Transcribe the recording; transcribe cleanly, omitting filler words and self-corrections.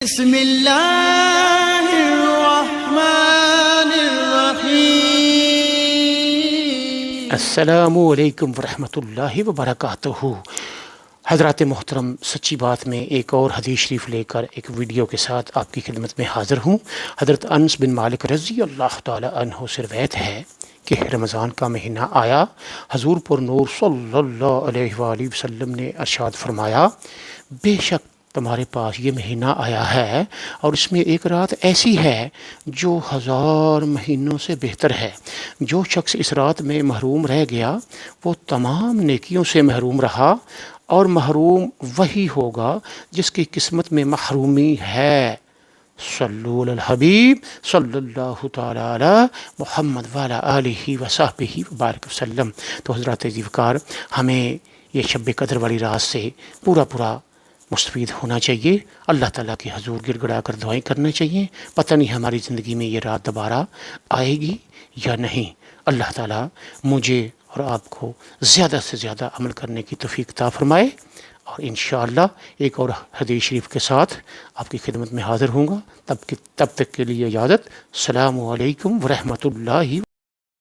بسم اللہ الرحمن الرحیم۔ السلام علیکم ورحمۃ اللہ وبرکاتہ۔ حضرات محترم، سچی بات میں ایک اور حدیث شریف لے کر ایک ویڈیو کے ساتھ آپ کی خدمت میں حاضر ہوں۔ حضرت انس بن مالک رضی اللہ تعالی عنہ سے روایت ہے کہ رمضان کا مہینہ آیا، حضور پر نور صلی اللہ علیہ وآلہ وسلم نے ارشاد فرمایا، بے شک تمہارے پاس یہ مہینہ آیا ہے اور اس میں ایک رات ایسی ہے جو 1000 مہینوں سے بہتر ہے۔ جو شخص اس رات میں محروم رہ گیا وہ تمام نیکیوں سے محروم رہا، اور محروم وہی ہوگا جس کی قسمت میں محرومی ہے۔ صلو علی الحبیب صلی اللہ تعالی علی محمد وعلی آلہ وصحبہ وبارک وسلم۔ تو حضرات وقار، ہمیں یہ شب قدر والی رات سے پورا مستفید ہونا چاہیے، اللہ تعالیٰ کے حضور گڑ گڑا کر دعائیں کرنا چاہیے۔ پتہ نہیں ہماری زندگی میں یہ رات دوبارہ آئے گی یا نہیں۔ اللہ تعالیٰ مجھے اور آپ کو زیادہ سے زیادہ عمل کرنے کی توفیق عطا فرمائے، اور انشاءاللہ ایک اور حدیث شریف کے ساتھ آپ کی خدمت میں حاضر ہوں گا۔ تب تک کے لیے اجازت۔ السلام علیکم ورحمۃ اللہ۔